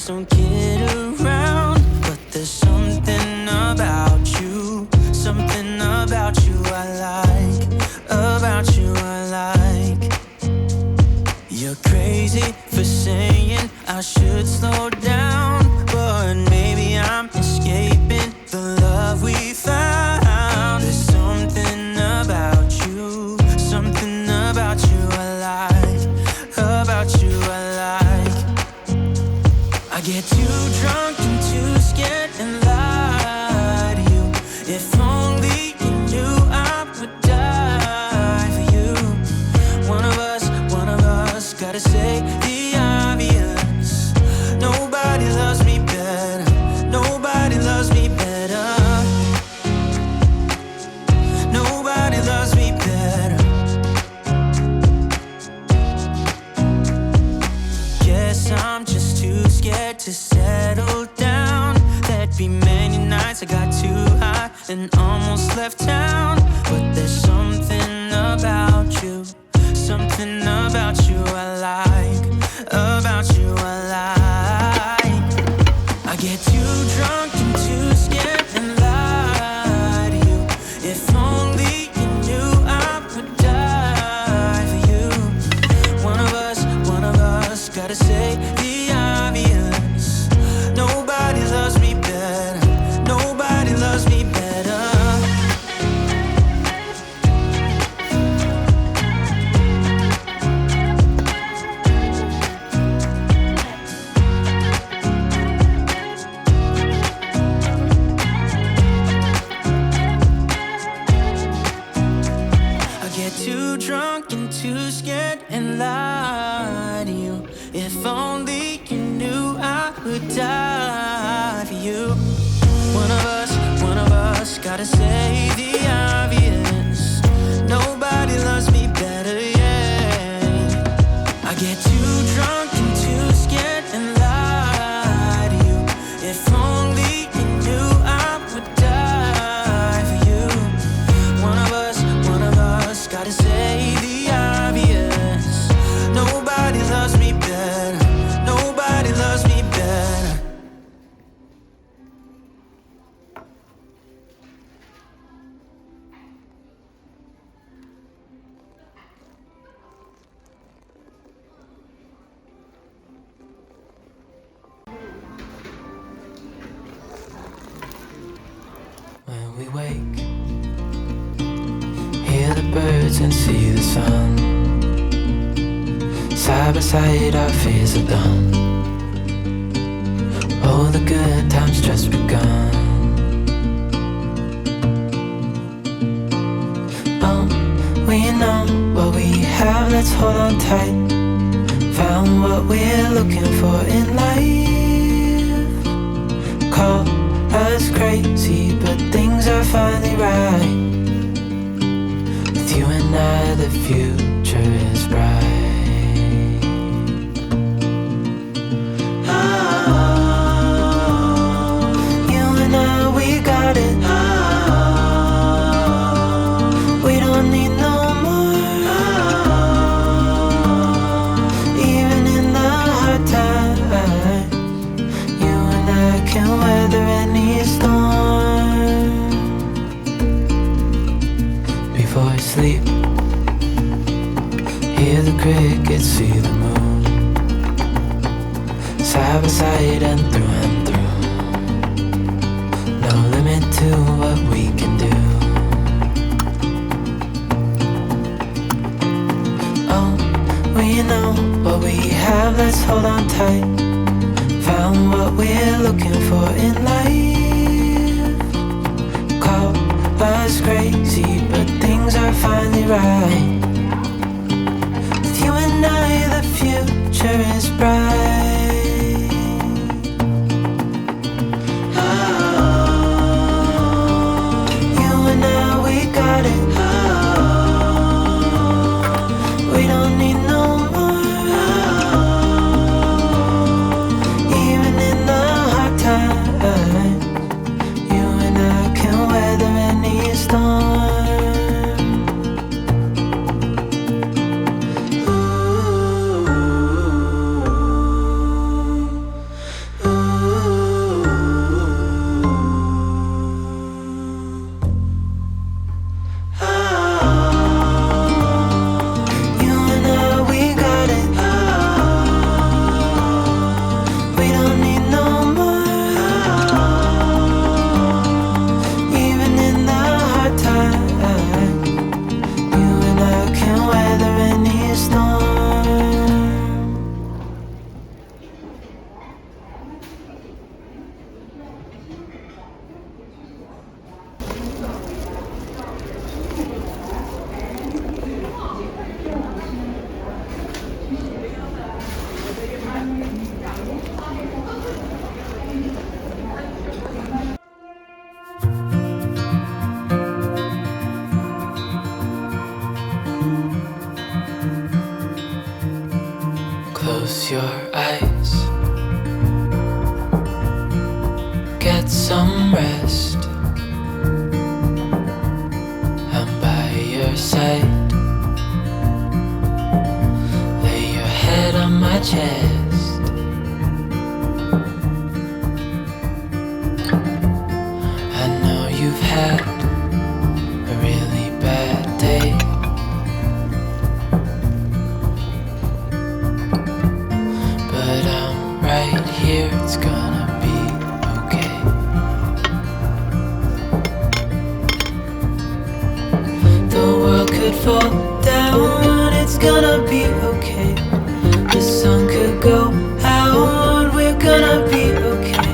don't kid around, but there's something about you, something about you I like, about you I like. You're crazy for saying I should slow down, but maybe I'm escaping the love we found. There's something about you, something about you I like, about you I like. I get too drunk and too scared and lie to you. If only you knew I would die for you. One of us gotta say the obvious. Nobody loves me better, nobody loves me better, nobody loves me better. Guess I'm just too scared to settle down. There'd be many nights I got too high and almost left town. But there's something about you, something about you I like, about you I like. I get too drunk and too scared and lie to you. If only you knew I would die for you. One of us gotta say the obvious. Nobody loves me better, nobody loves me better. I get too drunk and too scared and lie to you. If only you knew I would die for you. One of us gotta say the obvious. Nobody loves me better, yeah. I get too drunk and too scared and lie to you. If only you knew I would die for you. One of us gotta say the obvious. Nobody loves me better, nobody loves me better. When we wake, hear the birds and see the sun. Side by side our fears are done. Oh, the good times just begun. Oh, we know what we have, let's hold on tight. Found what we're looking for in life. Call us crazy, but things are finally right. With you and I, the future is bright. You and I, we got it. We don't need no more. Even in the hard times, you and I can weather any storm. Before I sleep, hear the crickets, see the moon. Side by side and through. No limit to what we can do. Oh, we know what we have, let's hold on tight. Found what we're looking for in life. Call us crazy, but things are finally right. With you and I, the future is bright. You and I, we got it. We don't need no more. Even in the hard times, you and I can weather any storm. Ooh. get some rest. I'm by your side. Lay your head on my chest. I know you've had a really bad day, but I'm right here, it's gonna be okay. The world could fall down, it's gonna be okay. The sun could go out, we're gonna be okay.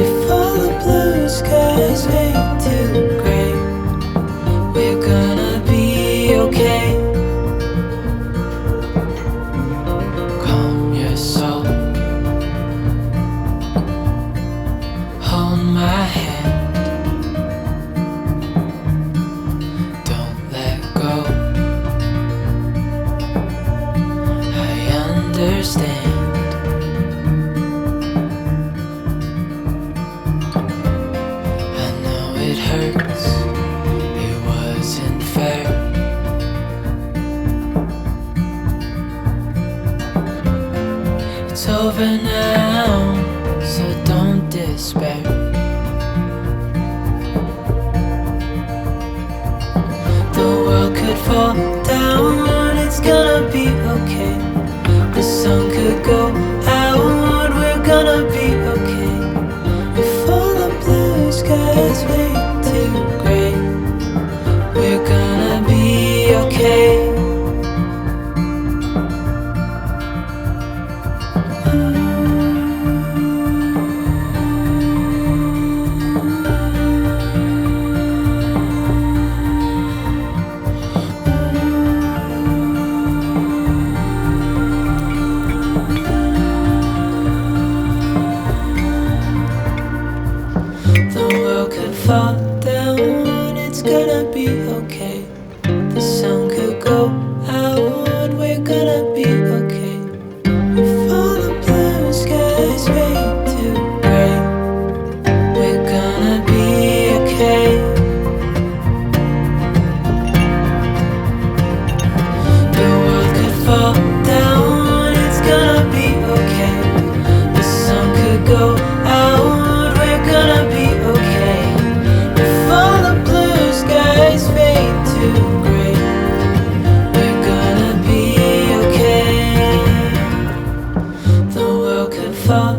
If all the blue skies fade to gray, we're gonna be okay. Calm your soul, hold my hand, don't let go. I understand. I know it hurts, it wasn't fair. It's over now, so don't despair. The world could fall down, it's gonna be okay. The sun could go out, we're gonna be okay. If all the blue skies fade to gray, we're gonna be okay. The world could fall down, it's gonna be okay. The sun could go out, we're gonna be okay. If all the blue skies fade to gray, we're gonna be okay. The world could fall down, it's gonna be okay. The sun could go out, we're gonna be okay. If all the blue skies fade to gray, we're gonna be okay. The world could fall